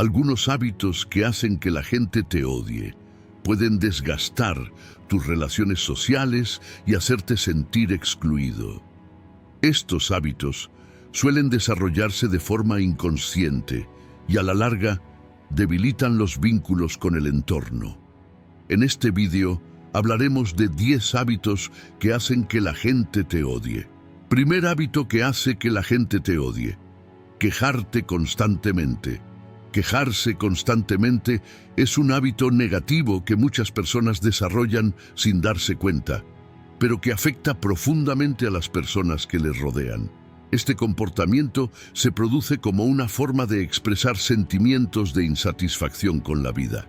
Algunos hábitos que hacen que la gente te odie pueden desgastar tus relaciones sociales y hacerte sentir excluido. Estos hábitos suelen desarrollarse de forma inconsciente y a la larga debilitan los vínculos con el entorno. En este vídeo hablaremos de 10 hábitos que hacen que la gente te odie. Primer hábito que hace que la gente te odie: quejarte constantemente. Quejarse constantemente es un hábito negativo que muchas personas desarrollan sin darse cuenta, pero que afecta profundamente a las personas que les rodean. Este comportamiento se produce como una forma de expresar sentimientos de insatisfacción con la vida.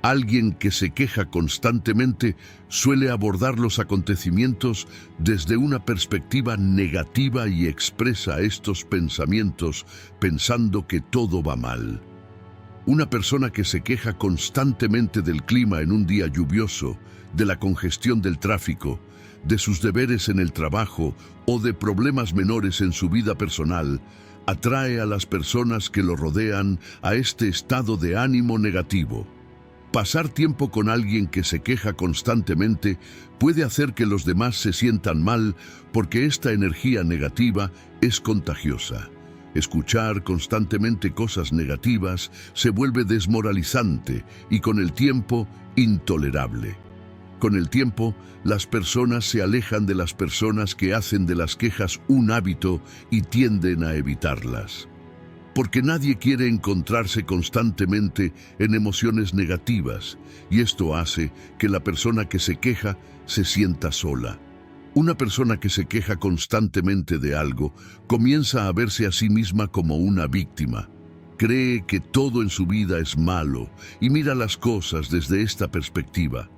Alguien que se queja constantemente suele abordar los acontecimientos desde una perspectiva negativa y expresa estos pensamientos pensando que todo va mal. Una persona que se queja constantemente del clima en un día lluvioso, de la congestión del tráfico, de sus deberes en el trabajo o de problemas menores en su vida personal, atrae a las personas que lo rodean a este estado de ánimo negativo. Pasar tiempo con alguien que se queja constantemente puede hacer que los demás se sientan mal porque esta energía negativa es contagiosa. Escuchar constantemente cosas negativas se vuelve desmoralizante y con el tiempo intolerable. Con el tiempo, las personas se alejan de las personas que hacen de las quejas un hábito y tienden a evitarlas. Porque nadie quiere encontrarse constantemente en emociones negativas, y esto hace que la persona que se queja se sienta sola. Una persona que se queja constantemente de algo comienza a verse a sí misma como una víctima. Cree que todo en su vida es malo y mira las cosas desde esta perspectiva.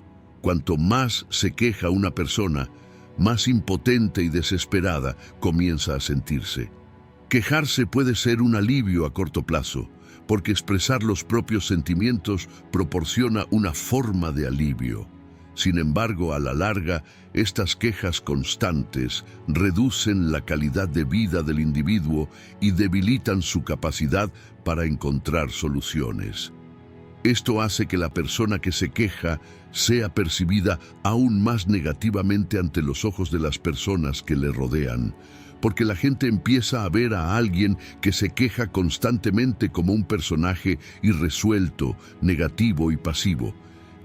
Cuanto más se queja una persona, más impotente y desesperada comienza a sentirse. Quejarse puede ser un alivio a corto plazo, porque expresar los propios sentimientos proporciona una forma de alivio. Sin embargo, a la larga, estas quejas constantes reducen la calidad de vida del individuo y debilitan su capacidad para encontrar soluciones. Esto hace que la persona que se queja sea percibida aún más negativamente ante los ojos de las personas que le rodean, porque la gente empieza a ver a alguien que se queja constantemente como un personaje irresuelto, negativo y pasivo.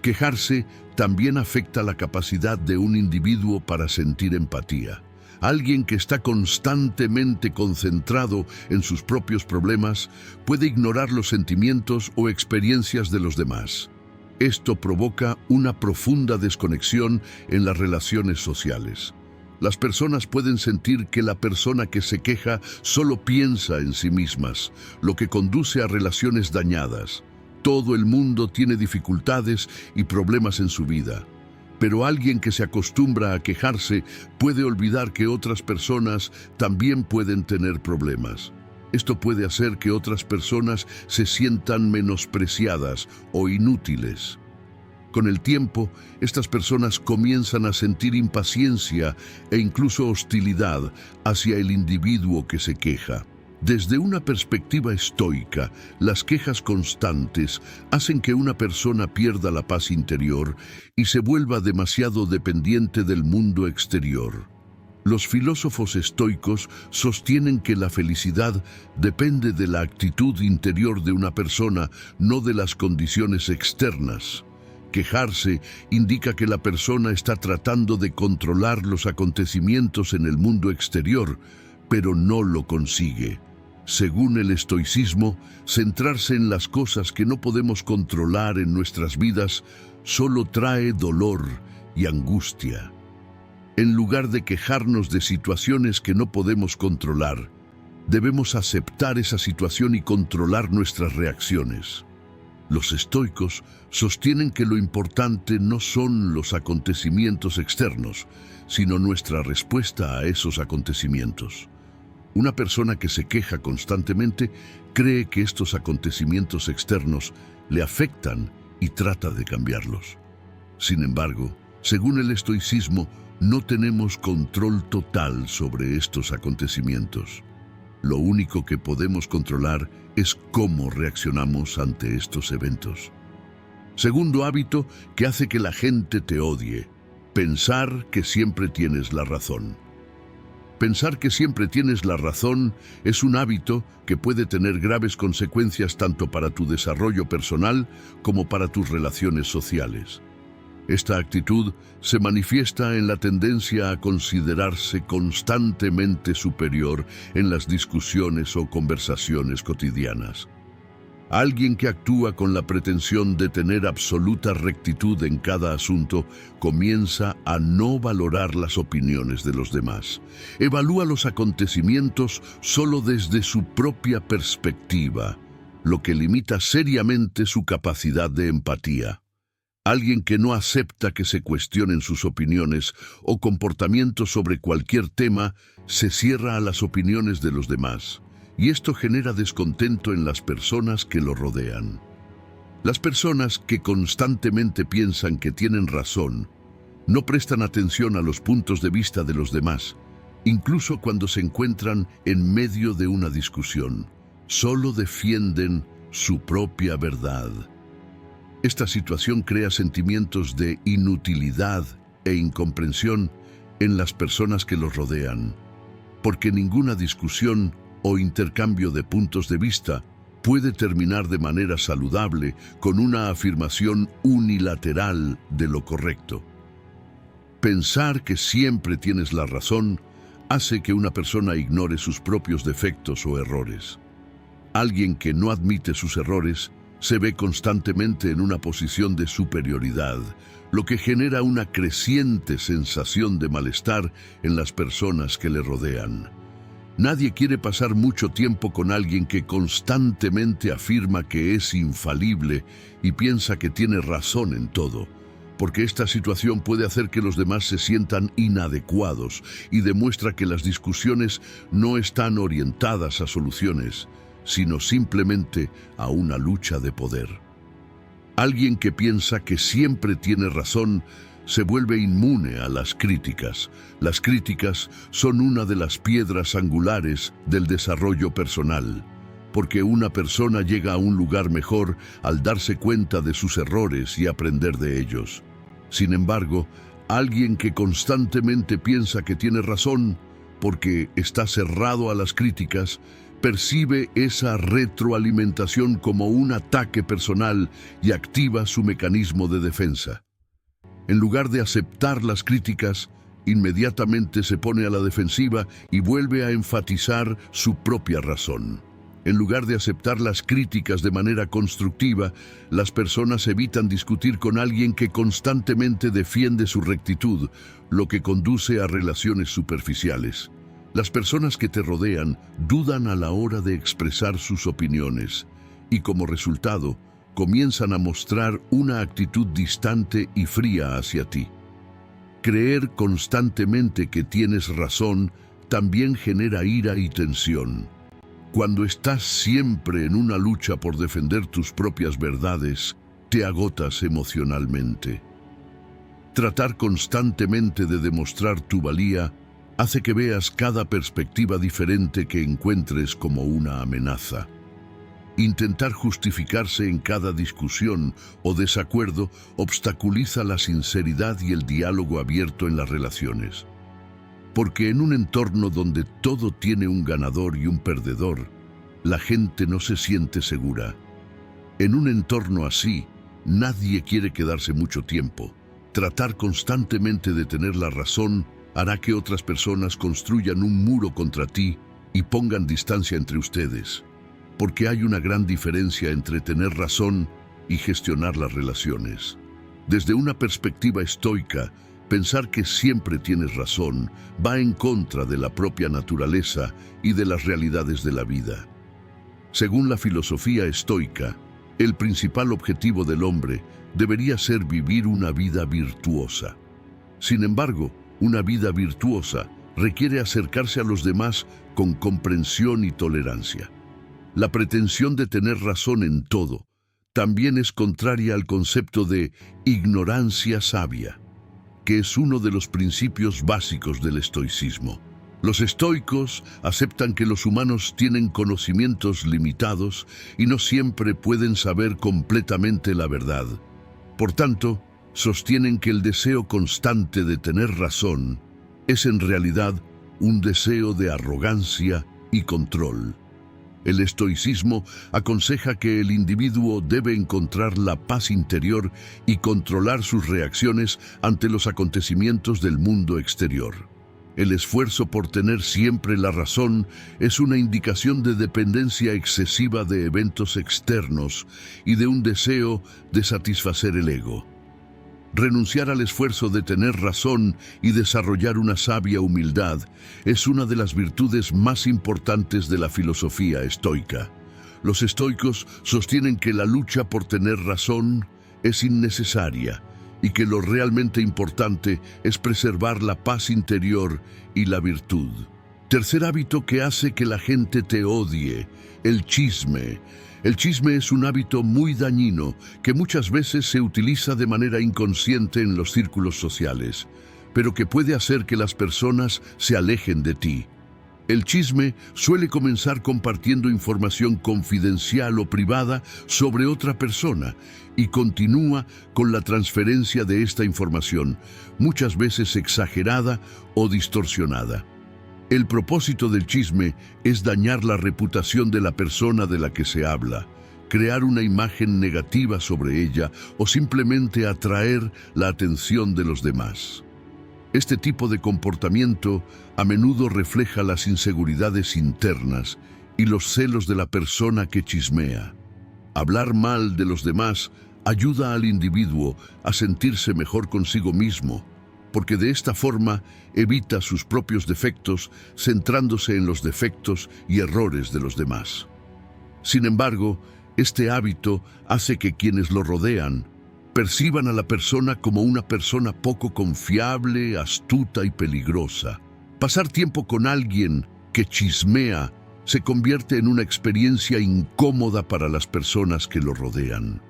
Quejarse también afecta la capacidad de un individuo para sentir empatía. Alguien que está constantemente concentrado en sus propios problemas puede ignorar los sentimientos o experiencias de los demás. Esto provoca una profunda desconexión en las relaciones sociales. Las personas pueden sentir que la persona que se queja solo piensa en sí mismas, lo que conduce a relaciones dañadas. Todo el mundo tiene dificultades y problemas en su vida, pero alguien que se acostumbra a quejarse puede olvidar que otras personas también pueden tener problemas. Esto puede hacer que otras personas se sientan menospreciadas o inútiles. Con el tiempo, estas personas comienzan a sentir impaciencia e incluso hostilidad hacia el individuo que se queja. Desde una perspectiva estoica, las quejas constantes hacen que una persona pierda la paz interior y se vuelva demasiado dependiente del mundo exterior. Los filósofos estoicos sostienen que la felicidad depende de la actitud interior de una persona, no de las condiciones externas. Quejarse indica que la persona está tratando de controlar los acontecimientos en el mundo exterior, pero no lo consigue. Según el estoicismo, centrarse en las cosas que no podemos controlar en nuestras vidas solo trae dolor y angustia. En lugar de quejarnos de situaciones que no podemos controlar, debemos aceptar esa situación y controlar nuestras reacciones. Los estoicos sostienen que lo importante no son los acontecimientos externos, sino nuestra respuesta a esos acontecimientos. Una persona que se queja constantemente cree que estos acontecimientos externos le afectan y trata de cambiarlos. Sin embargo, según el estoicismo, no tenemos control total sobre estos acontecimientos. Lo único que podemos controlar es cómo reaccionamos ante estos eventos. Segundo hábito que hace que la gente te odie: pensar que siempre tienes la razón. Pensar que siempre tienes la razón es un hábito que puede tener graves consecuencias tanto para tu desarrollo personal como para tus relaciones sociales. Esta actitud se manifiesta en la tendencia a considerarse constantemente superior en las discusiones o conversaciones cotidianas. Alguien que actúa con la pretensión de tener absoluta rectitud en cada asunto comienza a no valorar las opiniones de los demás. Evalúa los acontecimientos solo desde su propia perspectiva, lo que limita seriamente su capacidad de empatía. Alguien que no acepta que se cuestionen sus opiniones o comportamientos sobre cualquier tema se cierra a las opiniones de los demás. Y esto genera descontento en las personas que lo rodean. Las personas que constantemente piensan que tienen razón no prestan atención a los puntos de vista de los demás, incluso cuando se encuentran en medio de una discusión. Solo defienden su propia verdad. Esta situación crea sentimientos de inutilidad e incomprensión en las personas que los rodean, porque ninguna discusión o intercambio de puntos de vista puede terminar de manera saludable con una afirmación unilateral de lo correcto. Pensar que siempre tienes la razón hace que una persona ignore sus propios defectos o errores. Alguien que no admite sus errores se ve constantemente en una posición de superioridad, lo que genera una creciente sensación de malestar en las personas que le rodean. Nadie quiere pasar mucho tiempo con alguien que constantemente afirma que es infalible y piensa que tiene razón en todo, porque esta situación puede hacer que los demás se sientan inadecuados y demuestra que las discusiones no están orientadas a soluciones, sino simplemente a una lucha de poder. Alguien que piensa que siempre tiene razón se vuelve inmune a las críticas. Las críticas son una de las piedras angulares del desarrollo personal, porque una persona llega a un lugar mejor al darse cuenta de sus errores y aprender de ellos. Sin embargo, alguien que constantemente piensa que tiene razón, porque está cerrado a las críticas, percibe esa retroalimentación como un ataque personal y activa su mecanismo de defensa. En lugar de aceptar las críticas, inmediatamente se pone a la defensiva y vuelve a enfatizar su propia razón. En lugar de aceptar las críticas de manera constructiva, las personas evitan discutir con alguien que constantemente defiende su rectitud, lo que conduce a relaciones superficiales. Las personas que te rodean dudan a la hora de expresar sus opiniones y, como resultado, comienzan a mostrar una actitud distante y fría hacia ti. Creer constantemente que tienes razón también genera ira y tensión. Cuando estás siempre en una lucha por defender tus propias verdades, te agotas emocionalmente. Tratar constantemente de demostrar tu valía hace que veas cada perspectiva diferente que encuentres como una amenaza. Intentar justificarse en cada discusión o desacuerdo obstaculiza la sinceridad y el diálogo abierto en las relaciones. Porque en un entorno donde todo tiene un ganador y un perdedor, la gente no se siente segura. En un entorno así, nadie quiere quedarse mucho tiempo. Tratar constantemente de tener la razón hará que otras personas construyan un muro contra ti y pongan distancia entre ustedes. Porque hay una gran diferencia entre tener razón y gestionar las relaciones. Desde una perspectiva estoica, pensar que siempre tienes razón va en contra de la propia naturaleza y de las realidades de la vida. Según la filosofía estoica, el principal objetivo del hombre debería ser vivir una vida virtuosa. Sin embargo, una vida virtuosa requiere acercarse a los demás con comprensión y tolerancia. La pretensión de tener razón en todo también es contraria al concepto de ignorancia sabia, que es uno de los principios básicos del estoicismo. Los estoicos aceptan que los humanos tienen conocimientos limitados y no siempre pueden saber completamente la verdad. Por tanto, sostienen que el deseo constante de tener razón es en realidad un deseo de arrogancia y control. El estoicismo aconseja que el individuo debe encontrar la paz interior y controlar sus reacciones ante los acontecimientos del mundo exterior. El esfuerzo por tener siempre la razón es una indicación de dependencia excesiva de eventos externos y de un deseo de satisfacer el ego. Renunciar al esfuerzo de tener razón y desarrollar una sabia humildad es una de las virtudes más importantes de la filosofía estoica. Los estoicos sostienen que la lucha por tener razón es innecesaria y que lo realmente importante es preservar la paz interior y la virtud. Tercer hábito que hace que la gente te odie: el chisme. El chisme es un hábito muy dañino que muchas veces se utiliza de manera inconsciente en los círculos sociales, pero que puede hacer que las personas se alejen de ti. El chisme suele comenzar compartiendo información confidencial o privada sobre otra persona y continúa con la transferencia de esta información, muchas veces exagerada o distorsionada. El propósito del chisme es dañar la reputación de la persona de la que se habla, crear una imagen negativa sobre ella o simplemente atraer la atención de los demás. Este tipo de comportamiento a menudo refleja las inseguridades internas y los celos de la persona que chismea. Hablar mal de los demás ayuda al individuo a sentirse mejor consigo mismo, porque de esta forma evita sus propios defectos, centrándose en los defectos y errores de los demás. Sin embargo, este hábito hace que quienes lo rodean perciban a la persona como una persona poco confiable, astuta y peligrosa. Pasar tiempo con alguien que chismea se convierte en una experiencia incómoda para las personas que lo rodean.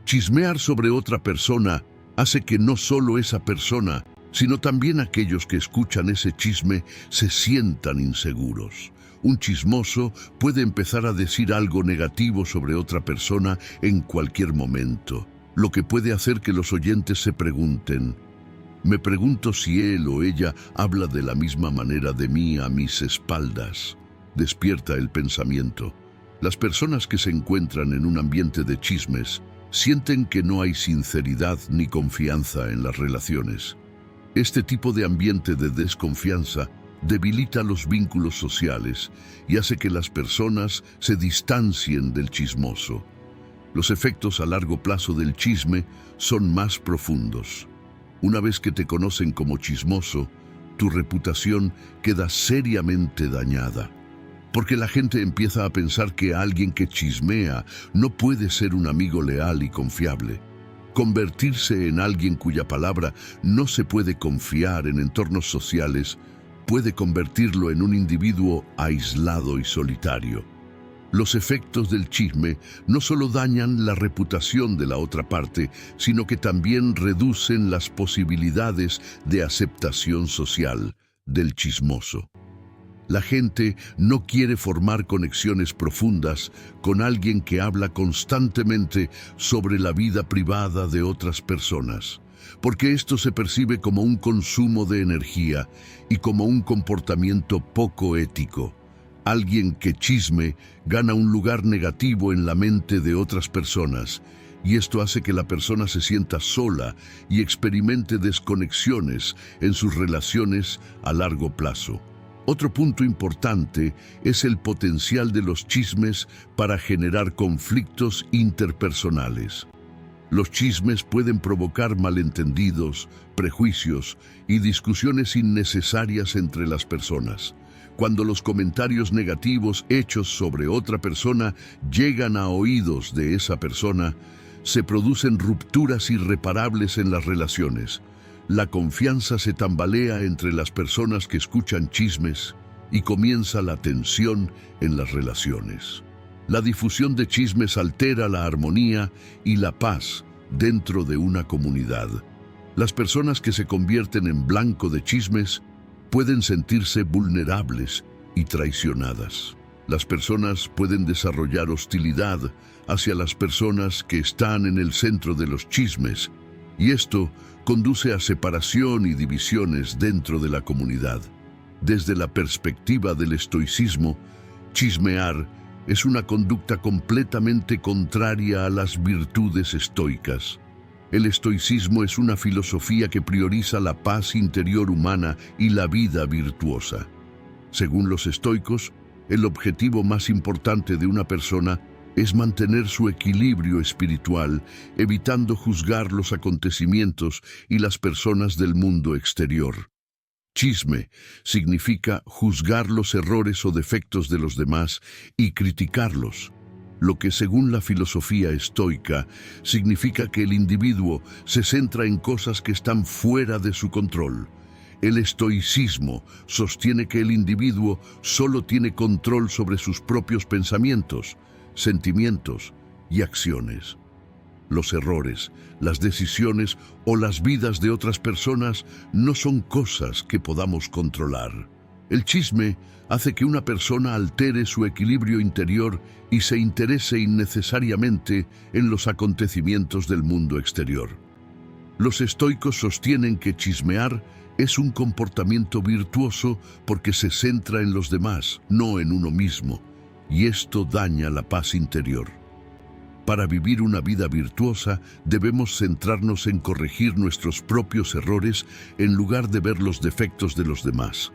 Chismear sobre otra persona hace que no solo esa persona, sino también aquellos que escuchan ese chisme se sientan inseguros. Un chismoso puede empezar a decir algo negativo sobre otra persona en cualquier momento, lo que puede hacer que los oyentes se pregunten: me pregunto si él o ella habla de la misma manera de mí a mis espaldas. Despierta el pensamiento. Las personas que se encuentran en un ambiente de chismes sienten que no hay sinceridad ni confianza en las relaciones. Este tipo de ambiente de desconfianza debilita los vínculos sociales y hace que las personas se distancien del chismoso. Los efectos a largo plazo del chisme son más profundos. Una vez que te conocen como chismoso, tu reputación queda seriamente dañada, porque la gente empieza a pensar que alguien que chismea no puede ser un amigo leal y confiable. Convertirse en alguien cuya palabra no se puede confiar en entornos sociales puede convertirlo en un individuo aislado y solitario. Los efectos del chisme no solo dañan la reputación de la otra parte, sino que también reducen las posibilidades de aceptación social del chismoso. La gente no quiere formar conexiones profundas con alguien que habla constantemente sobre la vida privada de otras personas, porque esto se percibe como un consumo de energía y como un comportamiento poco ético. Alguien que chisme gana un lugar negativo en la mente de otras personas, y esto hace que la persona se sienta sola y experimente desconexiones en sus relaciones a largo plazo. Otro punto importante es el potencial de los chismes para generar conflictos interpersonales. Los chismes pueden provocar malentendidos, prejuicios y discusiones innecesarias entre las personas. Cuando los comentarios negativos hechos sobre otra persona llegan a oídos de esa persona, se producen rupturas irreparables en las relaciones. La confianza se tambalea entre las personas que escuchan chismes y comienza la tensión en las relaciones. La difusión de chismes altera la armonía y la paz dentro de una comunidad. Las personas que se convierten en blanco de chismes pueden sentirse vulnerables y traicionadas. Las personas pueden desarrollar hostilidad hacia las personas que están en el centro de los chismes, y esto conduce a separación y divisiones dentro de la comunidad. Desde la perspectiva del estoicismo, chismear es una conducta completamente contraria a las virtudes estoicas. El estoicismo es una filosofía que prioriza la paz interior humana y la vida virtuosa. Según los estoicos, el objetivo más importante de una persona es mantener su equilibrio espiritual, evitando juzgar los acontecimientos y las personas del mundo exterior. Chisme significa juzgar los errores o defectos de los demás y criticarlos, lo que según la filosofía estoica significa que el individuo se centra en cosas que están fuera de su control. El estoicismo sostiene que el individuo solo tiene control sobre sus propios pensamientos, sentimientos y acciones. Los errores, las decisiones o las vidas de otras personas no son cosas que podamos controlar. El chisme hace que una persona altere su equilibrio interior y se interese innecesariamente en los acontecimientos del mundo exterior. Los estoicos sostienen que chismear es un comportamiento virtuoso porque se centra en los demás, no en uno mismo, y esto daña la paz interior. Para vivir una vida virtuosa, debemos centrarnos en corregir nuestros propios errores en lugar de ver los defectos de los demás.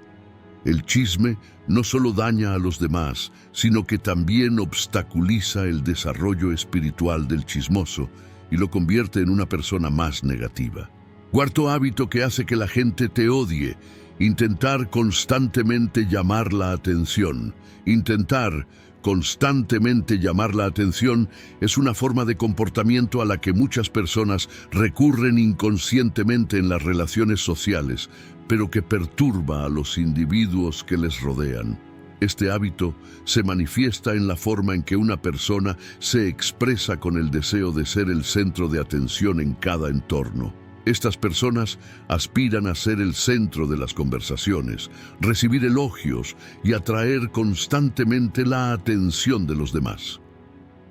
El chisme no solo daña a los demás, sino que también obstaculiza el desarrollo espiritual del chismoso y lo convierte en una persona más negativa. Cuarto hábito que hace que la gente te odie: intentar constantemente llamar la atención. Intentar constantemente llamar la atención es una forma de comportamiento a la que muchas personas recurren inconscientemente en las relaciones sociales, pero que perturba a los individuos que les rodean. Este hábito se manifiesta en la forma en que una persona se expresa con el deseo de ser el centro de atención en cada entorno. Estas personas aspiran a ser el centro de las conversaciones, recibir elogios y atraer constantemente la atención de los demás.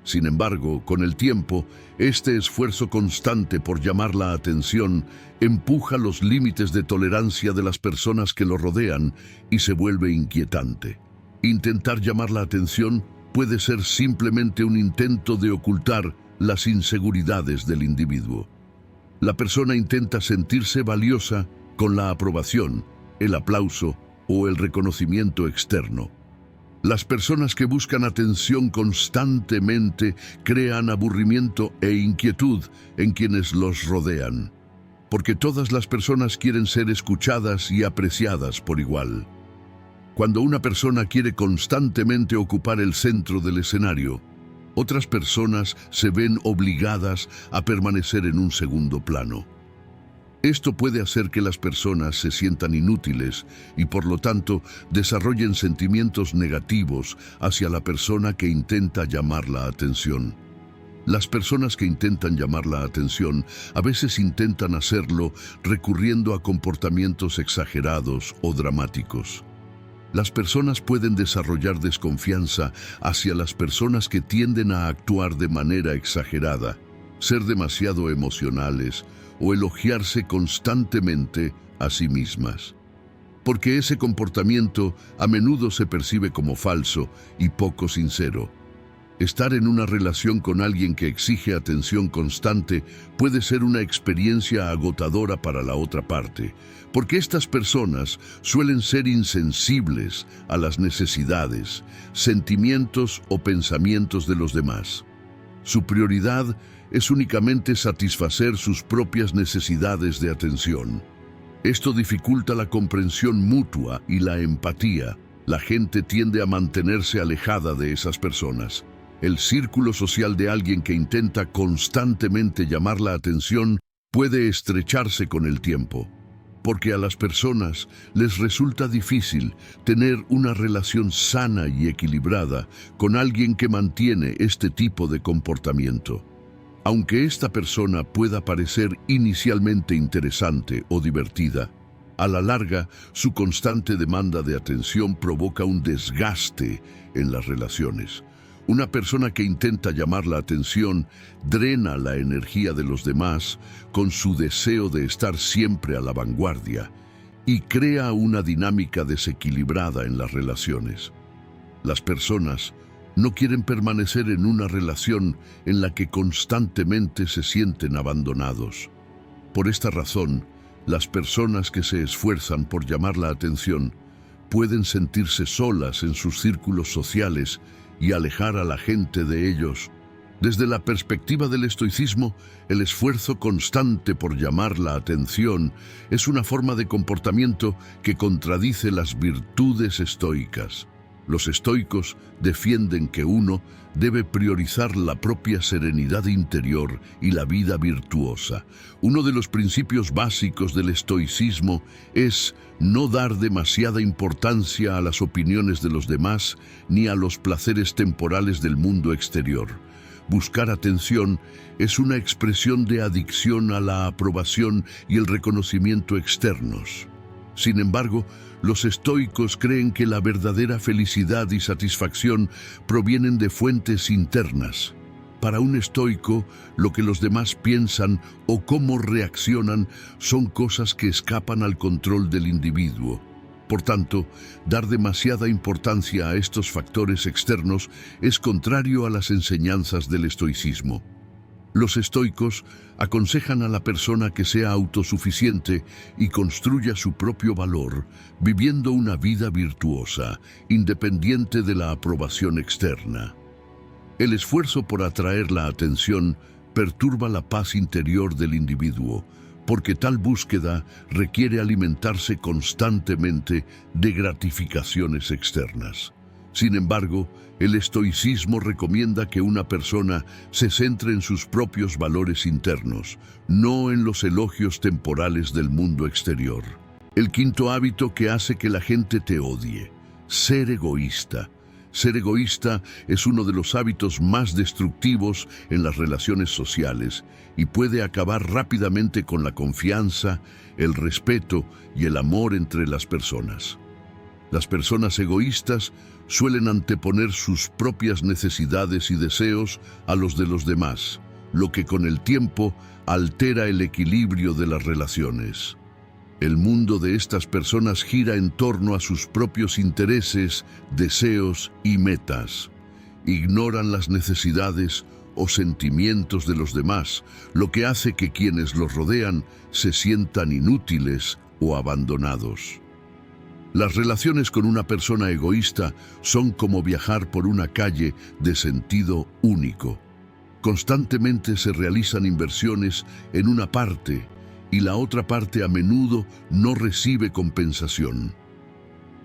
Sin embargo, con el tiempo, este esfuerzo constante por llamar la atención empuja los límites de tolerancia de las personas que lo rodean y se vuelve inquietante. Intentar llamar la atención puede ser simplemente un intento de ocultar las inseguridades del individuo. La persona intenta sentirse valiosa con la aprobación, el aplauso o el reconocimiento externo. Las personas que buscan atención constantemente crean aburrimiento e inquietud en quienes los rodean, porque todas las personas quieren ser escuchadas y apreciadas por igual. Cuando una persona quiere constantemente ocupar el centro del escenario, otras personas se ven obligadas a permanecer en un segundo plano. Esto puede hacer que las personas se sientan inútiles y, por lo tanto, desarrollen sentimientos negativos hacia la persona que intenta llamar la atención. Las personas que intentan llamar la atención a veces intentan hacerlo recurriendo a comportamientos exagerados o dramáticos. Las personas pueden desarrollar desconfianza hacia las personas que tienden a actuar de manera exagerada, ser demasiado emocionales o elogiarse constantemente a sí mismas, porque ese comportamiento a menudo se percibe como falso y poco sincero. Estar en una relación con alguien que exige atención constante puede ser una experiencia agotadora para la otra parte, porque estas personas suelen ser insensibles a las necesidades, sentimientos o pensamientos de los demás. Su prioridad es únicamente satisfacer sus propias necesidades de atención. Esto dificulta la comprensión mutua y la empatía. La gente tiende a mantenerse alejada de esas personas. El círculo social de alguien que intenta constantemente llamar la atención puede estrecharse con el tiempo, porque a las personas les resulta difícil tener una relación sana y equilibrada con alguien que mantiene este tipo de comportamiento. Aunque esta persona pueda parecer inicialmente interesante o divertida, A la larga, su constante demanda de atención provoca un desgaste en las relaciones. Una persona que intenta llamar la atención drena la energía de los demás con su deseo de estar siempre a la vanguardia y crea una dinámica desequilibrada en las relaciones. Las personas no quieren permanecer en una relación en la que constantemente se sienten abandonados. Por esta razón, las personas que se esfuerzan por llamar la atención pueden sentirse solas en sus círculos sociales y alejar a la gente de ellos. Desde la perspectiva del estoicismo, el esfuerzo constante por llamar la atención es una forma de comportamiento que contradice las virtudes estoicas. Los estoicos defienden que uno debe priorizar la propia serenidad interior y la vida virtuosa. Uno de los principios básicos del estoicismo es no dar demasiada importancia a las opiniones de los demás ni a los placeres temporales del mundo exterior. Buscar atención es una expresión de adicción a la aprobación y el reconocimiento externos. Sin embargo, los estoicos creen que la verdadera felicidad y satisfacción provienen de fuentes internas. Para un estoico, lo que los demás piensan o cómo reaccionan son cosas que escapan al control del individuo. Por tanto, dar demasiada importancia a estos factores externos es contrario a las enseñanzas del estoicismo. Los estoicos aconsejan a la persona que sea autosuficiente y construya su propio valor, viviendo una vida virtuosa, independiente de la aprobación externa. El esfuerzo por atraer la atención perturba la paz interior del individuo, porque tal búsqueda requiere alimentarse constantemente de gratificaciones externas. Sin embargo, el estoicismo recomienda que una persona se centre en sus propios valores internos, no en los elogios temporales del mundo exterior. El quinto hábito que hace que la gente te odie: ser egoísta. Ser egoísta es uno de los hábitos más destructivos en las relaciones sociales y puede acabar rápidamente con la confianza, el respeto y el amor entre las personas. Las personas egoístas suelen anteponer sus propias necesidades y deseos a los de los demás, lo que con el tiempo altera el equilibrio de las relaciones. El mundo de estas personas gira en torno a sus propios intereses, deseos y metas. Ignoran las necesidades o sentimientos de los demás, lo que hace que quienes los rodean se sientan inútiles o abandonados. Las relaciones con una persona egoísta son como viajar por una calle de sentido único. Constantemente se realizan inversiones en una parte y la otra parte a menudo no recibe compensación.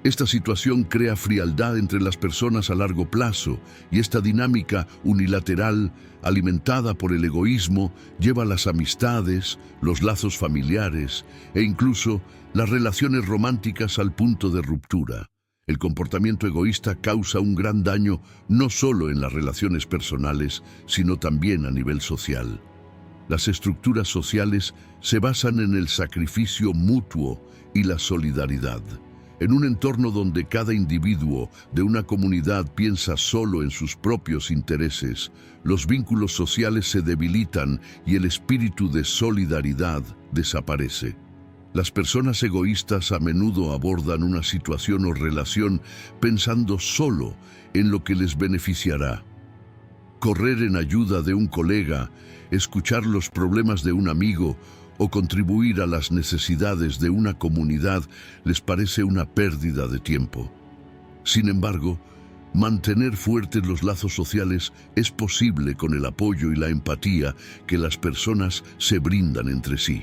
Esta situación crea frialdad entre las personas a largo plazo y esta dinámica unilateral, alimentada por el egoísmo, lleva las amistades, los lazos familiares e incluso las relaciones románticas al punto de ruptura. El comportamiento egoísta causa un gran daño no solo en las relaciones personales, sino también a nivel social. Las estructuras sociales se basan en el sacrificio mutuo y la solidaridad. En un entorno donde cada individuo de una comunidad piensa solo en sus propios intereses, los vínculos sociales se debilitan y el espíritu de solidaridad desaparece. Las personas egoístas a menudo abordan una situación o relación pensando solo en lo que les beneficiará. Correr en ayuda de un colega, escuchar los problemas de un amigo o contribuir a las necesidades de una comunidad les parece una pérdida de tiempo. Sin embargo, mantener fuertes los lazos sociales es posible con el apoyo y la empatía que las personas se brindan entre sí.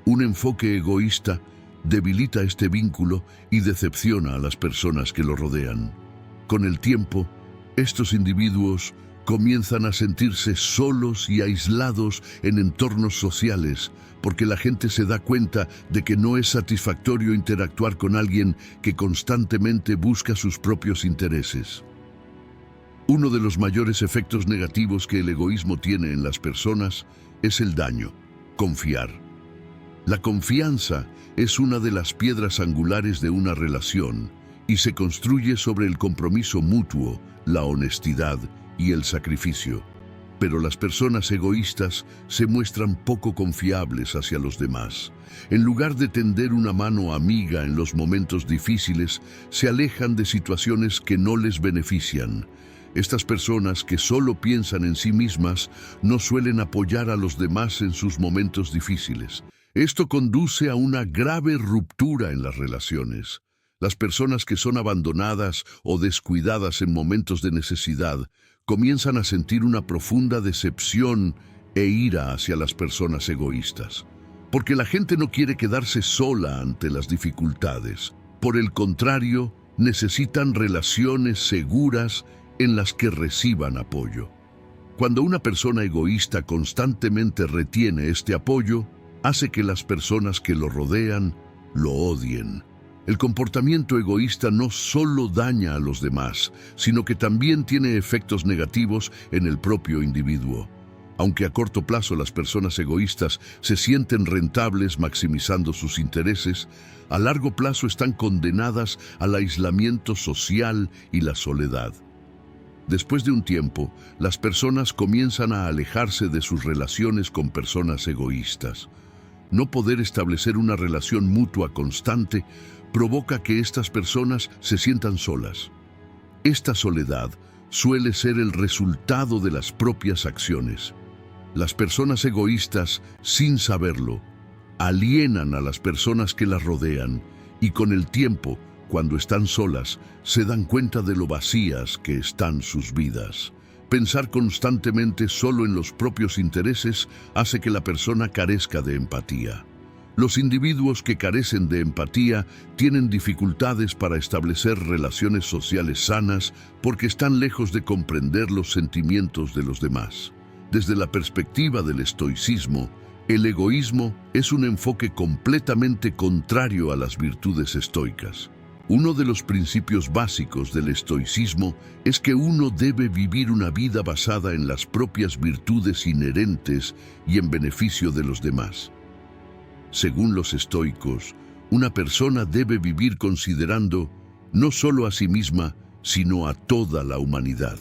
Un enfoque egoísta debilita este vínculo y decepciona a las personas que lo rodean. Con el tiempo, estos individuos comienzan a sentirse solos y aislados en entornos sociales, porque la gente se da cuenta de que no es satisfactorio interactuar con alguien que constantemente busca sus propios intereses. Uno de los mayores efectos negativos que el egoísmo tiene en las personas es el daño: confiar. La confianza es una de las piedras angulares de una relación y se construye sobre el compromiso mutuo, la honestidad y el sacrificio. Pero las personas egoístas se muestran poco confiables hacia los demás. En lugar de tender una mano amiga en los momentos difíciles, se alejan de situaciones que no les benefician. Estas personas que solo piensan en sí mismas no suelen apoyar a los demás en sus momentos difíciles. Esto conduce a una grave ruptura en las relaciones. Las personas que son abandonadas o descuidadas en momentos de necesidad comienzan a sentir una profunda decepción e ira hacia las personas egoístas, porque la gente no quiere quedarse sola ante las dificultades. Por el contrario, necesitan relaciones seguras en las que reciban apoyo. Cuando una persona egoísta constantemente retiene este apoyo, hace que las personas que lo rodean lo odien. El comportamiento egoísta no solo daña a los demás, sino que también tiene efectos negativos en el propio individuo. Aunque a corto plazo las personas egoístas se sienten rentables maximizando sus intereses, a largo plazo están condenadas al aislamiento social y la soledad. Después de un tiempo, las personas comienzan a alejarse de sus relaciones con personas egoístas. No poder establecer una relación mutua constante provoca que estas personas se sientan solas. Esta soledad suele ser el resultado de las propias acciones. Las personas egoístas, sin saberlo, alienan a las personas que las rodean y con el tiempo, cuando están solas, se dan cuenta de lo vacías que están sus vidas. Pensar constantemente solo en los propios intereses hace que la persona carezca de empatía. Los individuos que carecen de empatía tienen dificultades para establecer relaciones sociales sanas porque están lejos de comprender los sentimientos de los demás. Desde la perspectiva del estoicismo, el egoísmo es un enfoque completamente contrario a las virtudes estoicas. Uno de los principios básicos del estoicismo es que uno debe vivir una vida basada en las propias virtudes inherentes y en beneficio de los demás. Según los estoicos, una persona debe vivir considerando no solo a sí misma, sino a toda la humanidad.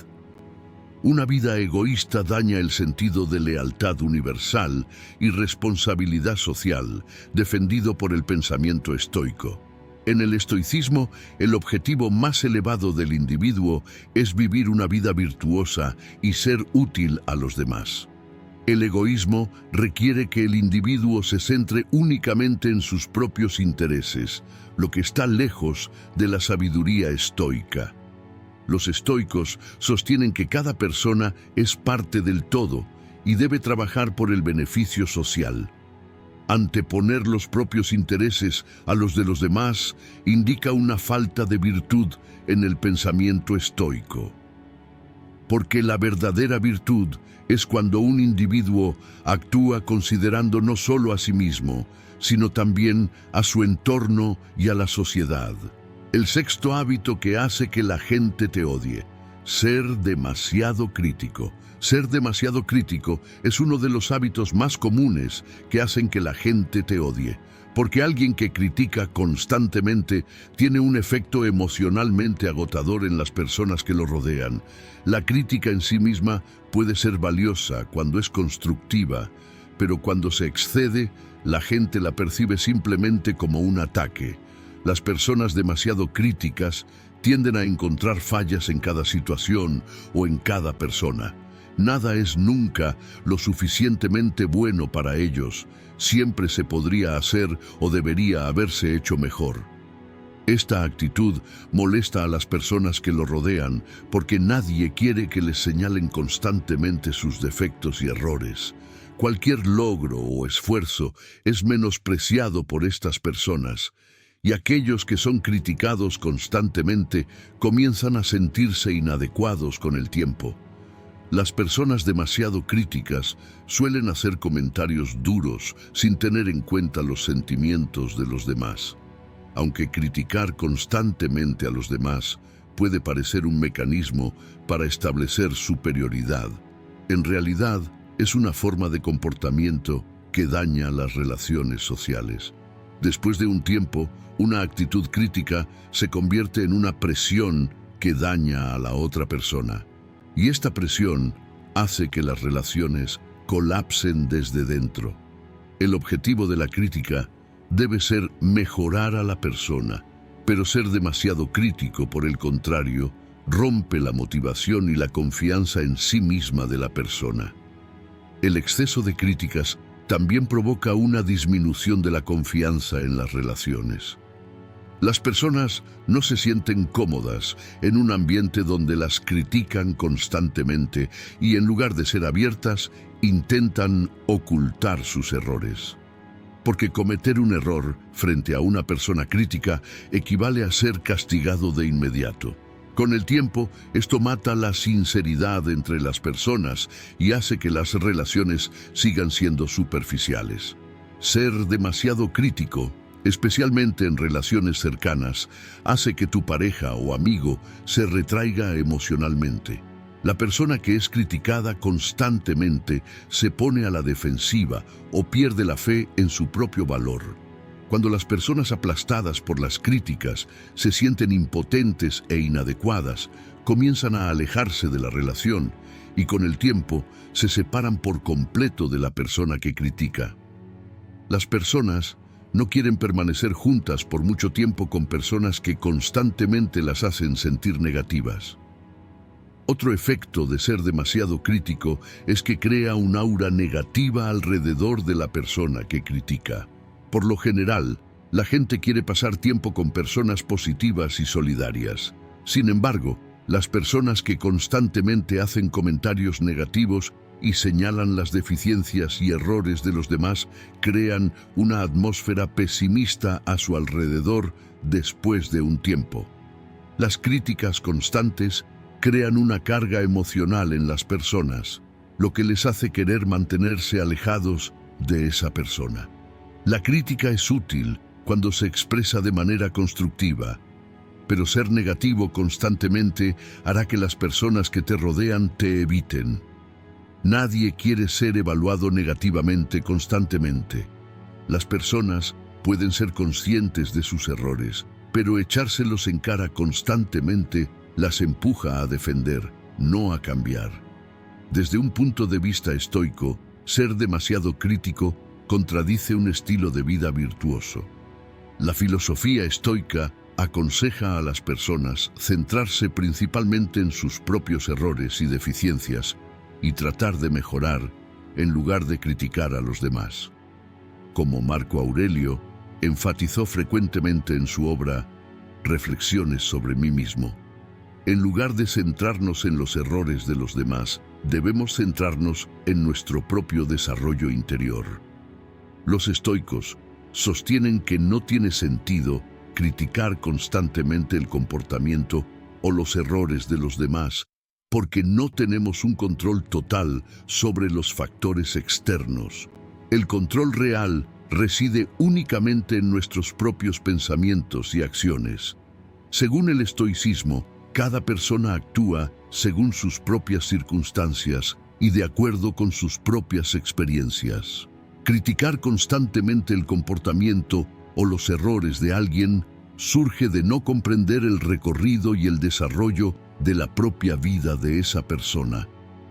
Una vida egoísta daña el sentido de lealtad universal y responsabilidad social, defendido por el pensamiento estoico. En el estoicismo, el objetivo más elevado del individuo es vivir una vida virtuosa y ser útil a los demás. El egoísmo requiere que el individuo se centre únicamente en sus propios intereses, lo que está lejos de la sabiduría estoica. Los estoicos sostienen que cada persona es parte del todo y debe trabajar por el beneficio social. Anteponer los propios intereses a los de los demás indica una falta de virtud en el pensamiento estoico. Porque la verdadera virtud es cuando un individuo actúa considerando no solo a sí mismo, sino también a su entorno y a la sociedad. El sexto hábito que hace que la gente te odie: ser demasiado crítico. Ser demasiado crítico es uno de los hábitos más comunes que hacen que la gente te odie, porque alguien que critica constantemente tiene un efecto emocionalmente agotador en las personas que lo rodean. La crítica en sí misma puede ser valiosa cuando es constructiva, pero cuando se excede, la gente la percibe simplemente como un ataque. Las personas demasiado críticas tienden a encontrar fallas en cada situación o en cada persona. Nada es nunca lo suficientemente bueno para ellos. Siempre se podría hacer o debería haberse hecho mejor. Esta actitud molesta a las personas que lo rodean porque nadie quiere que les señalen constantemente sus defectos y errores. Cualquier logro o esfuerzo es menospreciado por estas personas, y aquellos que son criticados constantemente comienzan a sentirse inadecuados con el tiempo. Las personas demasiado críticas suelen hacer comentarios duros sin tener en cuenta los sentimientos de los demás. Aunque criticar constantemente a los demás puede parecer un mecanismo para establecer superioridad, en realidad es una forma de comportamiento que daña las relaciones sociales. Después de un tiempo, una actitud crítica se convierte en una presión que daña a la otra persona. Y esta presión hace que las relaciones colapsen desde dentro. El objetivo de la crítica debe ser mejorar a la persona, pero ser demasiado crítico, por el contrario, rompe la motivación y la confianza en sí misma de la persona. El exceso de críticas también provoca una disminución de la confianza en las relaciones. Las personas no se sienten cómodas en un ambiente donde las critican constantemente y, en lugar de ser abiertas, intentan ocultar sus errores. Porque cometer un error frente a una persona crítica equivale a ser castigado de inmediato. Con el tiempo, esto mata la sinceridad entre las personas y hace que las relaciones sigan siendo superficiales. Ser demasiado crítico, especialmente en relaciones cercanas, hace que tu pareja o amigo se retraiga emocionalmente. La persona que es criticada constantemente se pone a la defensiva o pierde la fe en su propio valor. Cuando las personas aplastadas por las críticas se sienten impotentes e inadecuadas, comienzan a alejarse de la relación y con el tiempo se separan por completo de la persona que critica. Las personas no quieren permanecer juntas por mucho tiempo con personas que constantemente las hacen sentir negativas. Otro efecto de ser demasiado crítico es que crea un aura negativa alrededor de la persona que critica. Por lo general, la gente quiere pasar tiempo con personas positivas y solidarias. Sin embargo, las personas que constantemente hacen comentarios negativos y señalan las deficiencias y errores de los demás crean una atmósfera pesimista a su alrededor después de un tiempo. Las críticas constantes crean una carga emocional en las personas, lo que les hace querer mantenerse alejados de esa persona. La crítica es útil cuando se expresa de manera constructiva, pero ser negativo constantemente hará que las personas que te rodean te eviten. Nadie quiere ser evaluado negativamente constantemente. Las personas pueden ser conscientes de sus errores, pero echárselos en cara constantemente las empuja a defender, no a cambiar. Desde un punto de vista estoico, ser demasiado crítico contradice un estilo de vida virtuoso. La filosofía estoica aconseja a las personas centrarse principalmente en sus propios errores y deficiencias y tratar de mejorar en lugar de criticar a los demás. Como Marco Aurelio enfatizó frecuentemente en su obra Reflexiones sobre mí mismo, en lugar de centrarnos en los errores de los demás, debemos centrarnos en nuestro propio desarrollo interior. Los estoicos sostienen que no tiene sentido criticar constantemente el comportamiento o los errores de los demás, porque no tenemos un control total sobre los factores externos. El control real reside únicamente en nuestros propios pensamientos y acciones. Según el estoicismo, cada persona actúa según sus propias circunstancias y de acuerdo con sus propias experiencias. Criticar constantemente el comportamiento o los errores de alguien surge de no comprender el recorrido y el desarrollo de la propia vida de esa persona.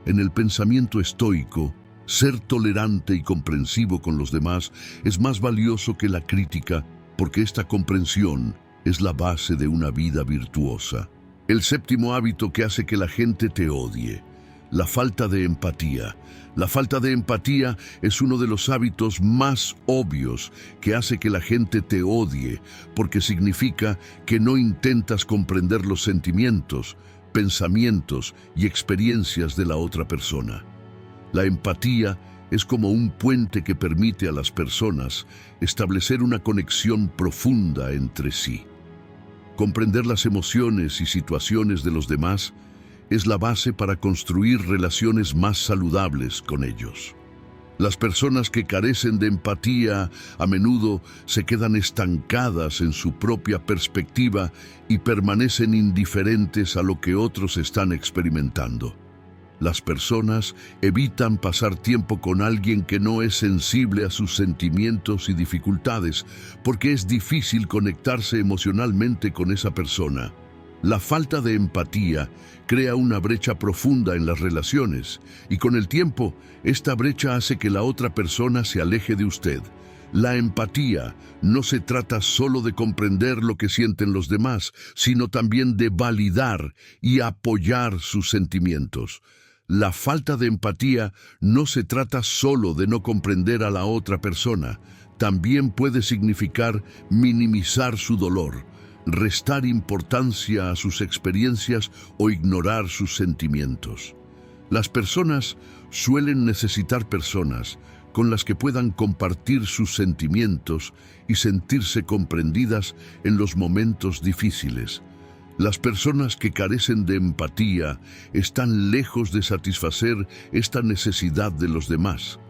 En el pensamiento estoico, ser tolerante y comprensivo con los demás es más valioso que la crítica, porque esta comprensión es la base de una vida virtuosa. El séptimo hábito que hace que la gente te odie: la falta de empatía. La falta de empatía es uno de los hábitos más obvios que hace que la gente te odie, porque significa que no intentas comprender los sentimientos, pensamientos y experiencias de la otra persona. La empatía es como un puente que permite a las personas establecer una conexión profunda entre sí. Comprender las emociones y situaciones de los demás es la base para construir relaciones más saludables con ellos. Las personas que carecen de empatía a menudo se quedan estancadas en su propia perspectiva y permanecen indiferentes a lo que otros están experimentando. Las personas evitan pasar tiempo con alguien que no es sensible a sus sentimientos y dificultades, porque es difícil conectarse emocionalmente con esa persona. La falta de empatía crea una brecha profunda en las relaciones, y con el tiempo, esta brecha hace que la otra persona se aleje de usted. La empatía no se trata solo de comprender lo que sienten los demás, sino también de validar y apoyar sus sentimientos. La falta de empatía no se trata solo de no comprender a la otra persona, también puede significar minimizar su dolor, restar importancia a sus experiencias o ignorar sus sentimientos. Las personas suelen necesitar personas con las que puedan compartir sus sentimientos y sentirse comprendidas en los momentos difíciles. Las personas que carecen de empatía están lejos de satisfacer esta necesidad de los demás.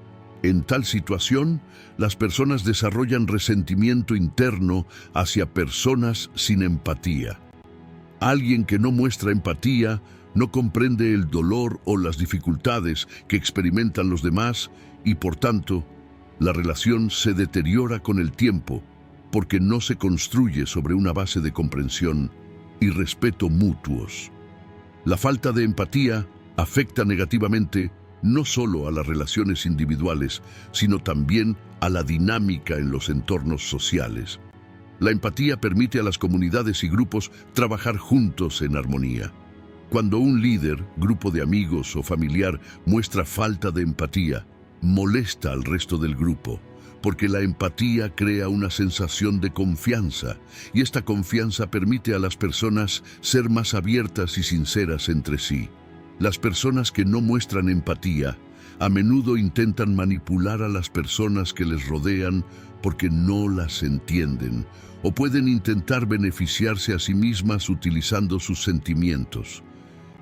En tal situación, las personas desarrollan resentimiento interno hacia personas sin empatía. Alguien que no muestra empatía no comprende el dolor o las dificultades que experimentan los demás y, por tanto, la relación se deteriora con el tiempo porque no se construye sobre una base de comprensión y respeto mutuos. La falta de empatía afecta negativamente no solo a las relaciones individuales, sino también a la dinámica en los entornos sociales. La empatía permite a las comunidades y grupos trabajar juntos en armonía. Cuando un líder, grupo de amigos o familiar muestra falta de empatía, molesta al resto del grupo, porque la empatía crea una sensación de confianza, y esta confianza permite a las personas ser más abiertas y sinceras entre sí. Las personas que no muestran empatía a menudo intentan manipular a las personas que les rodean porque no las entienden, o pueden intentar beneficiarse a sí mismas utilizando sus sentimientos.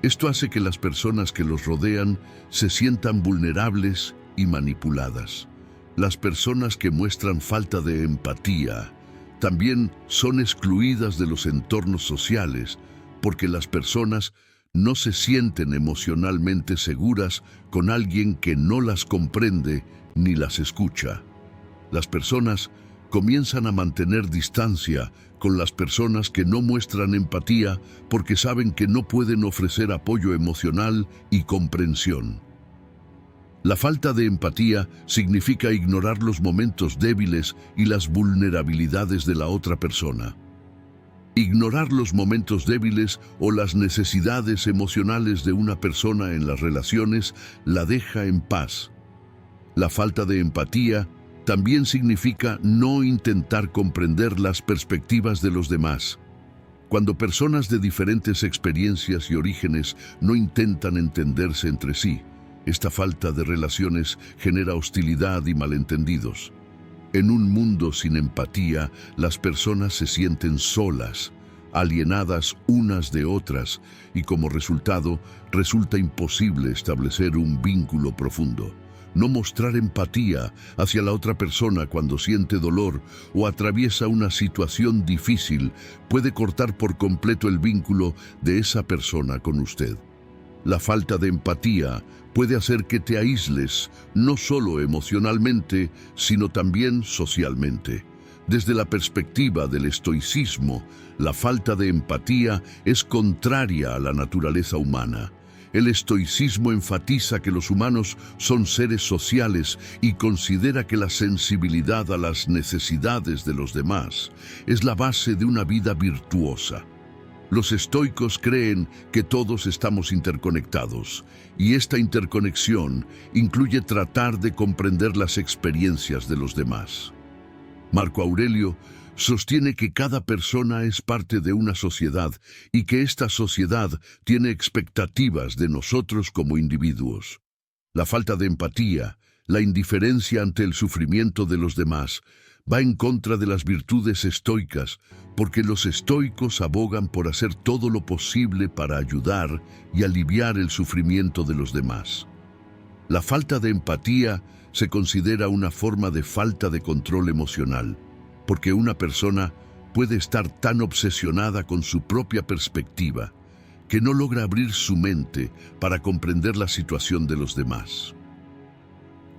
Esto hace que las personas que los rodean se sientan vulnerables y manipuladas. Las personas que muestran falta de empatía también son excluidas de los entornos sociales porque las personas no se sienten emocionalmente seguras con alguien que no las comprende ni las escucha. Las personas comienzan a mantener distancia con las personas que no muestran empatía porque saben que no pueden ofrecer apoyo emocional y comprensión. La falta de empatía significa ignorar los momentos débiles y las vulnerabilidades de la otra persona. Ignorar los momentos débiles o las necesidades emocionales de una persona en las relaciones la deja en paz. La falta de empatía también significa no intentar comprender las perspectivas de los demás. Cuando personas de diferentes experiencias y orígenes no intentan entenderse entre sí, esta falta de relaciones genera hostilidad y malentendidos. En un mundo sin empatía, las personas se sienten solas, alienadas unas de otras, y como resultado, resulta imposible establecer un vínculo profundo. No mostrar empatía hacia la otra persona cuando siente dolor o atraviesa una situación difícil puede cortar por completo el vínculo de esa persona con usted. La falta de empatía puede hacer que te aísles, no solo emocionalmente, sino también socialmente. Desde la perspectiva del estoicismo, la falta de empatía es contraria a la naturaleza humana. El estoicismo enfatiza que los humanos son seres sociales y considera que la sensibilidad a las necesidades de los demás es la base de una vida virtuosa. Los estoicos creen que todos estamos interconectados, y esta interconexión incluye tratar de comprender las experiencias de los demás. Marco Aurelio sostiene que cada persona es parte de una sociedad y que esta sociedad tiene expectativas de nosotros como individuos. La falta de empatía, la indiferencia ante el sufrimiento de los demás, va en contra de las virtudes estoicas, porque los estoicos abogan por hacer todo lo posible para ayudar y aliviar el sufrimiento de los demás. La falta de empatía se considera una forma de falta de control emocional, porque una persona puede estar tan obsesionada con su propia perspectiva que no logra abrir su mente para comprender la situación de los demás.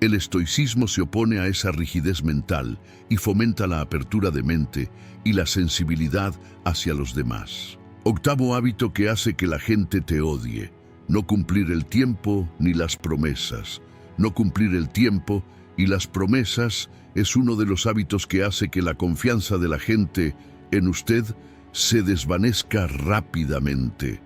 El estoicismo se opone a esa rigidez mental y fomenta la apertura de mente y la sensibilidad hacia los demás. Octavo hábito que hace que la gente te odie: no cumplir el tiempo ni las promesas. No cumplir el tiempo y las promesas es uno de los hábitos que hace que la confianza de la gente en usted se desvanezca rápidamente.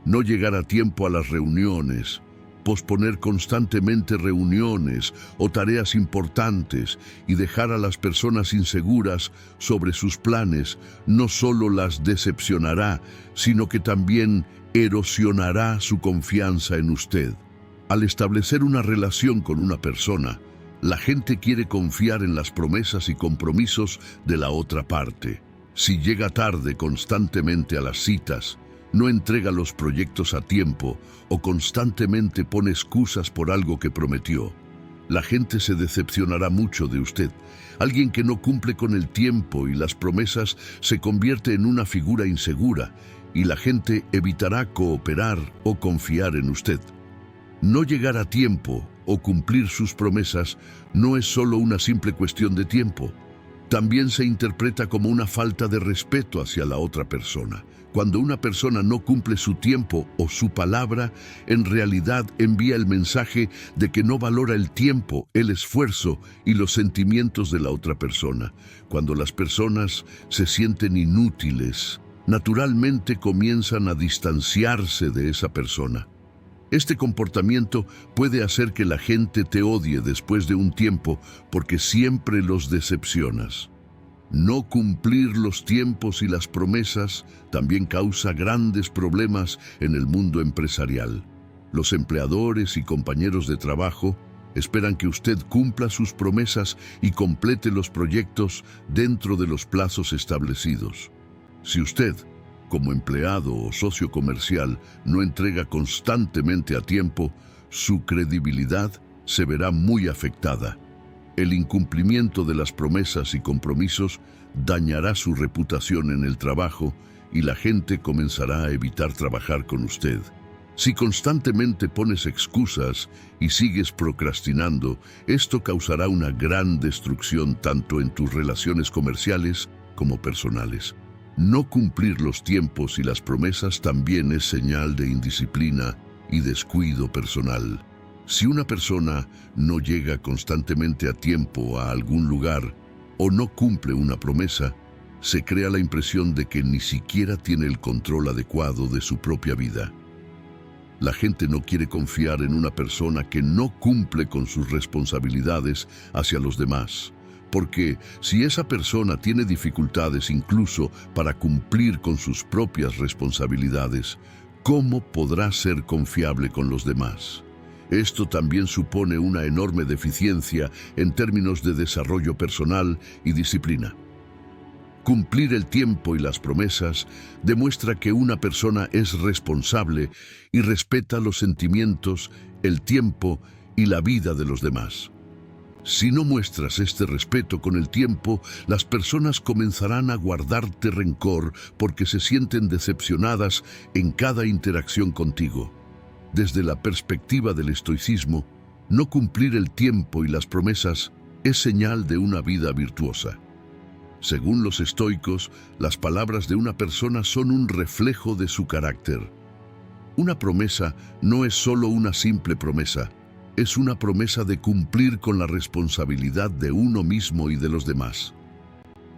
No llegar a tiempo a las reuniones, posponer constantemente reuniones o tareas importantes y dejar a las personas inseguras sobre sus planes no solo las decepcionará, sino que también erosionará su confianza en usted. Al establecer una relación con una persona, la gente quiere confiar en las promesas y compromisos de la otra parte. Si llega tarde constantemente a las citas, no entrega los proyectos a tiempo o constantemente pone excusas por algo que prometió, la gente se decepcionará mucho de usted. Alguien que no cumple con el tiempo y las promesas se convierte en una figura insegura y la gente evitará cooperar o confiar en usted. No llegar a tiempo o cumplir sus promesas no es solo una simple cuestión de tiempo. También se interpreta como una falta de respeto hacia la otra persona. Cuando una persona no cumple su tiempo o su palabra, en realidad envía el mensaje de que no valora el tiempo, el esfuerzo y los sentimientos de la otra persona. Cuando las personas se sienten inútiles, naturalmente comienzan a distanciarse de esa persona. Este comportamiento puede hacer que la gente te odie después de un tiempo porque siempre los decepcionas. No cumplir los tiempos y las promesas también causa grandes problemas en el mundo empresarial. Los empleadores y compañeros de trabajo esperan que usted cumpla sus promesas y complete los proyectos dentro de los plazos establecidos. Si usted, como empleado o socio comercial, no entrega constantemente a tiempo, su credibilidad se verá muy afectada. El incumplimiento de las promesas y compromisos dañará su reputación en el trabajo y la gente comenzará a evitar trabajar con usted. Si constantemente pones excusas y sigues procrastinando, esto causará una gran destrucción tanto en tus relaciones comerciales como personales. No cumplir los tiempos y las promesas también es señal de indisciplina y descuido personal. Si una persona no llega constantemente a tiempo a algún lugar o no cumple una promesa, se crea la impresión de que ni siquiera tiene el control adecuado de su propia vida. La gente no quiere confiar en una persona que no cumple con sus responsabilidades hacia los demás. Porque si esa persona tiene dificultades incluso para cumplir con sus propias responsabilidades, ¿cómo podrá ser confiable con los demás? Esto también supone una enorme deficiencia en términos de desarrollo personal y disciplina. Cumplir el tiempo y las promesas demuestra que una persona es responsable y respeta los sentimientos, el tiempo y la vida de los demás. Si no muestras este respeto con el tiempo, las personas comenzarán a guardarte rencor porque se sienten decepcionadas en cada interacción contigo. Desde la perspectiva del estoicismo, no cumplir el tiempo y las promesas es señal de una vida virtuosa. Según los estoicos, las palabras de una persona son un reflejo de su carácter. Una promesa no es solo una simple promesa, es una promesa de cumplir con la responsabilidad de uno mismo y de los demás.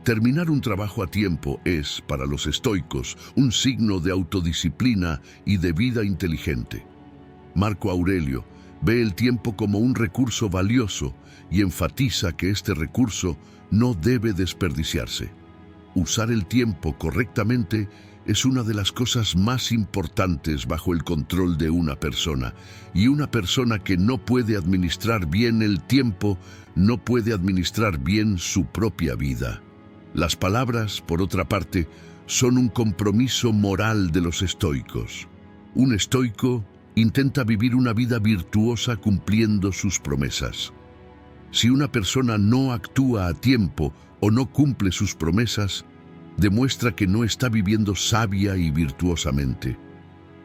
Terminar un trabajo a tiempo es, para los estoicos, un signo de autodisciplina y de vida inteligente. Marco Aurelio ve el tiempo como un recurso valioso y enfatiza que este recurso no debe desperdiciarse. Usar el tiempo correctamente es una de las cosas más importantes bajo el control de una persona, y una persona que no puede administrar bien el tiempo no puede administrar bien su propia vida. Las palabras, por otra parte, son un compromiso moral de los estoicos. Un estoico intenta vivir una vida virtuosa cumpliendo sus promesas. Si una persona no actúa a tiempo o no cumple sus promesas, demuestra que no está viviendo sabia y virtuosamente.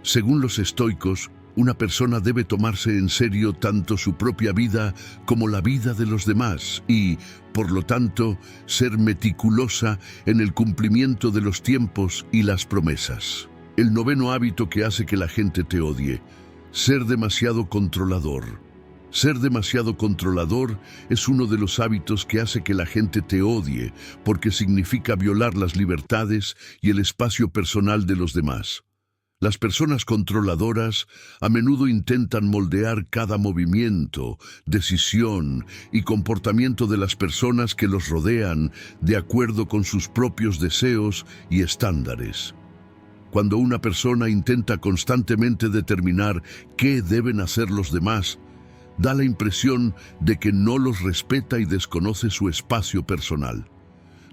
Según los estoicos, una persona debe tomarse en serio tanto su propia vida como la vida de los demás y, por lo tanto, ser meticulosa en el cumplimiento de los tiempos y las promesas. El noveno hábito que hace que la gente te odie: ser demasiado controlador. Ser demasiado controlador es uno de los hábitos que hace que la gente te odie, porque significa violar las libertades y el espacio personal de los demás. Las personas controladoras a menudo intentan moldear cada movimiento, decisión y comportamiento de las personas que los rodean de acuerdo con sus propios deseos y estándares. Cuando una persona intenta constantemente determinar qué deben hacer los demás, da la impresión de que no los respeta y desconoce su espacio personal.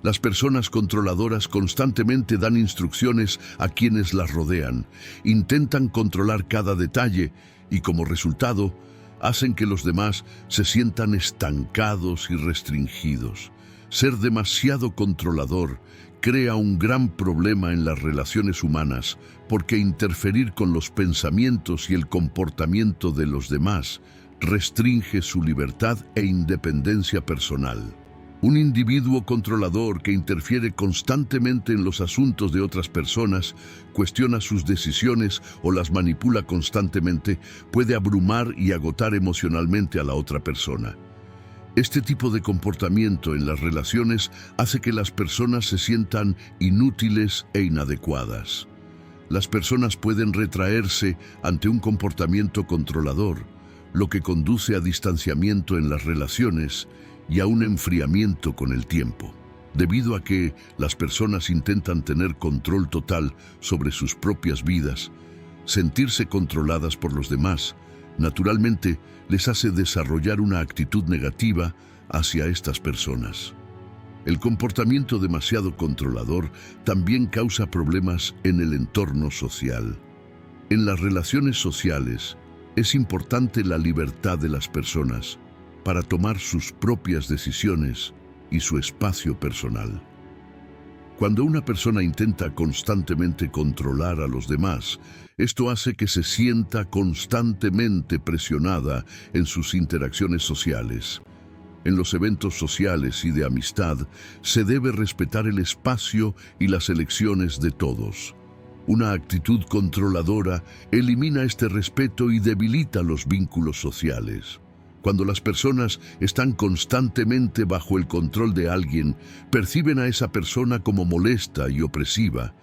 Las personas controladoras constantemente dan instrucciones a quienes las rodean, intentan controlar cada detalle y, como resultado, hacen que los demás se sientan estancados y restringidos. Ser demasiado controlador crea un gran problema en las relaciones humanas, porque interferir con los pensamientos y el comportamiento de los demás restringe su libertad e independencia personal. Un individuo controlador que interfiere constantemente en los asuntos de otras personas, cuestiona sus decisiones o las manipula constantemente, puede abrumar y agotar emocionalmente a la otra persona. Este tipo de comportamiento en las relaciones hace que las personas se sientan inútiles e inadecuadas. Las personas pueden retraerse ante un comportamiento controlador, lo que conduce a distanciamiento en las relaciones y a un enfriamiento con el tiempo. Debido a que las personas intentan tener control total sobre sus propias vidas, sentirse controladas por los demás, naturalmente les hace desarrollar una actitud negativa hacia estas personas. El comportamiento demasiado controlador también causa problemas en el entorno social. En las relaciones sociales, es importante la libertad de las personas para tomar sus propias decisiones y su espacio personal. Cuando una persona intenta constantemente controlar a los demás, esto hace que se sienta constantemente presionada en sus interacciones sociales. En los eventos sociales y de amistad, se debe respetar el espacio y las elecciones de todos. Una actitud controladora elimina este respeto y debilita los vínculos sociales. Cuando las personas están constantemente bajo el control de alguien, perciben a esa persona como molesta y opresiva,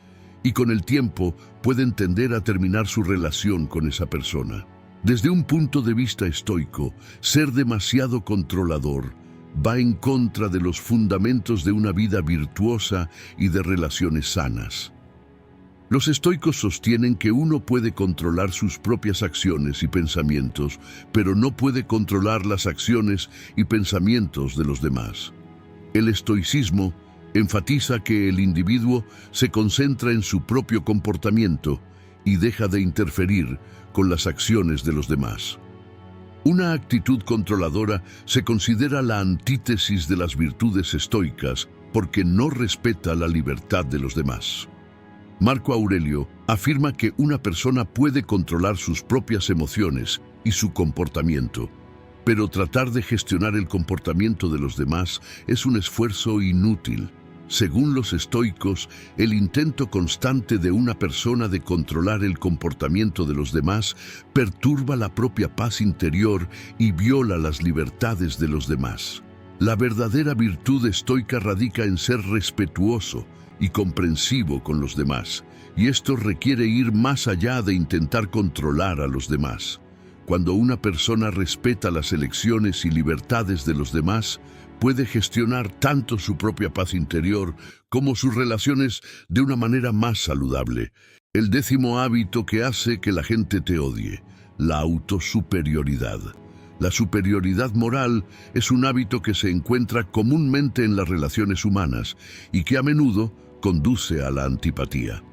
y con el tiempo pueden tender a terminar su relación con esa persona. Desde un punto de vista estoico, ser demasiado controlador va en contra de los fundamentos de una vida virtuosa y de relaciones sanas. Los estoicos sostienen que uno puede controlar sus propias acciones y pensamientos, pero no puede controlar las acciones y pensamientos de los demás. El estoicismo enfatiza que el individuo se concentra en su propio comportamiento y deja de interferir con las acciones de los demás. Una actitud controladora se considera la antítesis de las virtudes estoicas porque no respeta la libertad de los demás. Marco Aurelio afirma que una persona puede controlar sus propias emociones y su comportamiento, pero tratar de gestionar el comportamiento de los demás es un esfuerzo inútil. Según los estoicos, el intento constante de una persona de controlar el comportamiento de los demás perturba la propia paz interior y viola las libertades de los demás. La verdadera virtud estoica radica en ser respetuoso y comprensivo con los demás, y esto requiere ir más allá de intentar controlar a los demás. Cuando una persona respeta las elecciones y libertades de los demás, puede gestionar tanto su propia paz interior como sus relaciones de una manera más saludable. El 10º hábito que hace que la gente te odie: la autosuperioridad. La superioridad moral es un hábito que se encuentra comúnmente en las relaciones humanas y que a menudo conduce a la antipatía.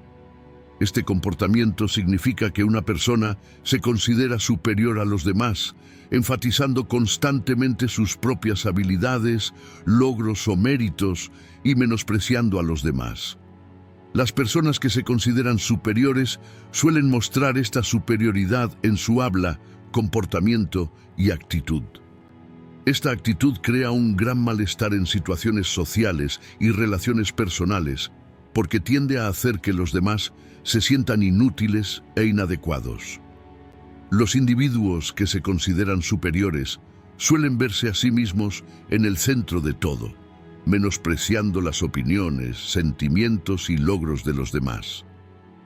Este comportamiento significa que una persona se considera superior a los demás, enfatizando constantemente sus propias habilidades, logros o méritos y menospreciando a los demás. Las personas que se consideran superiores suelen mostrar esta superioridad en su habla, comportamiento y actitud. Esta actitud crea un gran malestar en situaciones sociales y relaciones personales, porque tiende a hacer que los demás se sientan inútiles e inadecuados. Los individuos que se consideran superiores suelen verse a sí mismos en el centro de todo, menospreciando las opiniones, sentimientos y logros de los demás.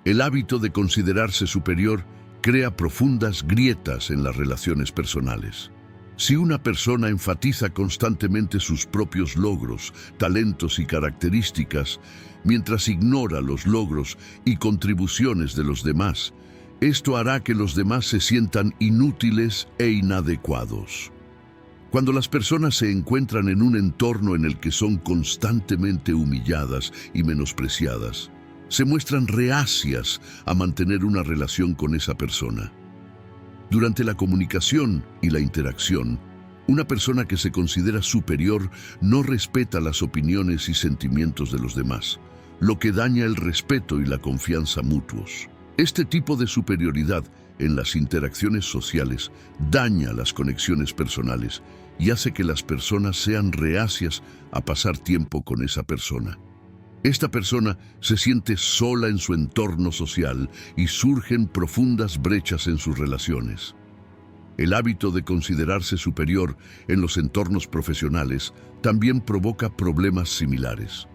El hábito de considerarse superior crea profundas grietas en las relaciones personales. Si una persona enfatiza constantemente sus propios logros, talentos y características, mientras ignora los logros y contribuciones de los demás, esto hará que los demás se sientan inútiles e inadecuados. Cuando las personas se encuentran en un entorno en el que son constantemente humilladas y menospreciadas, se muestran reacias a mantener una relación con esa persona. Durante la comunicación y la interacción, una persona que se considera superior no respeta las opiniones y sentimientos de los demás, lo que daña el respeto y la confianza mutuos. Este tipo de superioridad en las interacciones sociales daña las conexiones personales y hace que las personas sean reacias a pasar tiempo con esa persona. Esta persona se siente sola en su entorno social y surgen profundas brechas en sus relaciones. El hábito de considerarse superior en los entornos profesionales también provoca problemas similares.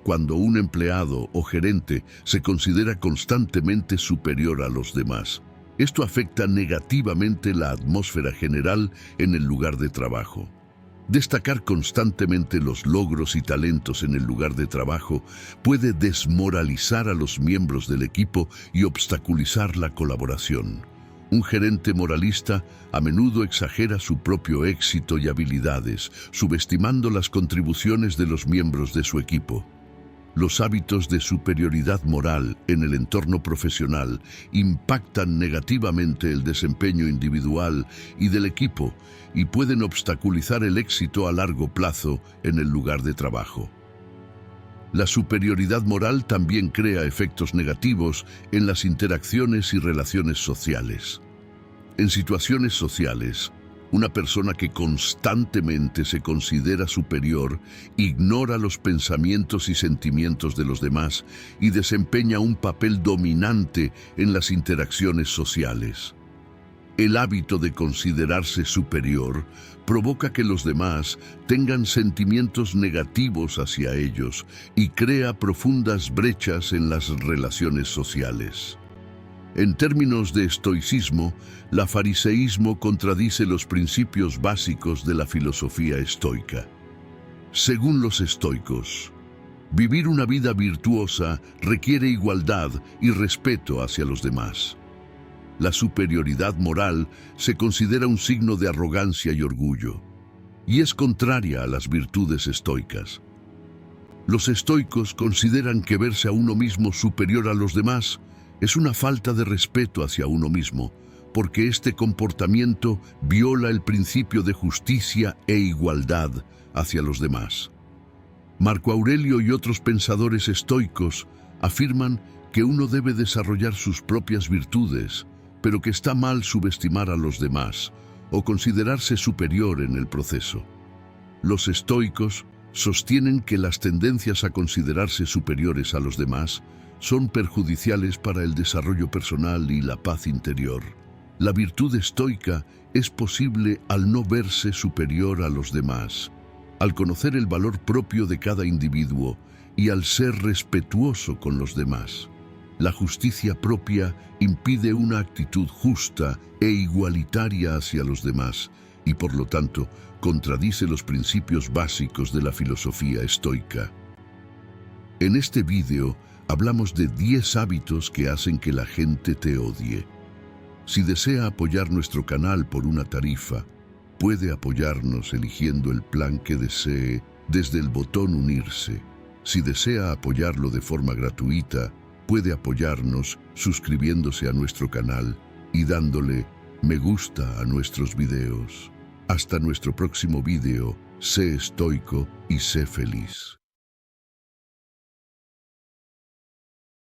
Cuando un empleado o gerente se considera constantemente superior a los demás, esto afecta negativamente la atmósfera general en el lugar de trabajo. Destacar constantemente los logros y talentos en el lugar de trabajo puede desmoralizar a los miembros del equipo y obstaculizar la colaboración. Un gerente moralista a menudo exagera su propio éxito y habilidades, subestimando las contribuciones de los miembros de su equipo. Los hábitos de superioridad moral en el entorno profesional impactan negativamente el desempeño individual y del equipo y pueden obstaculizar el éxito a largo plazo en el lugar de trabajo. La superioridad moral también crea efectos negativos en las interacciones y relaciones sociales. En situaciones sociales, una persona que constantemente se considera superior ignora los pensamientos y sentimientos de los demás y desempeña un papel dominante en las interacciones sociales. El hábito de considerarse superior provoca que los demás tengan sentimientos negativos hacia ellos y crea profundas brechas en las relaciones sociales. En términos de estoicismo, el fariseísmo contradice los principios básicos de la filosofía estoica. Según los estoicos, vivir una vida virtuosa requiere igualdad y respeto hacia los demás. La superioridad moral se considera un signo de arrogancia y orgullo, y es contraria a las virtudes estoicas. Los estoicos consideran que verse a uno mismo superior a los demás es una falta de respeto hacia uno mismo, porque este comportamiento viola el principio de justicia e igualdad hacia los demás. Marco Aurelio y otros pensadores estoicos afirman que uno debe desarrollar sus propias virtudes, pero que está mal subestimar a los demás o considerarse superior en el proceso. Los estoicos sostienen que las tendencias a considerarse superiores a los demás son perjudiciales para el desarrollo personal y la paz interior. La virtud estoica es posible al no verse superior a los demás, al conocer el valor propio de cada individuo y al ser respetuoso con los demás. La justicia propia impide una actitud justa e igualitaria hacia los demás y, por lo tanto, contradice los principios básicos de la filosofía estoica. En este vídeo hablamos de 10 hábitos que hacen que la gente te odie. Si desea apoyar nuestro canal por una tarifa, puede apoyarnos eligiendo el plan que desee desde el botón Unirse. Si desea apoyarlo de forma gratuita, puede apoyarnos suscribiéndose a nuestro canal y dándole me gusta a nuestros videos. Hasta nuestro próximo video, sé estoico y sé feliz.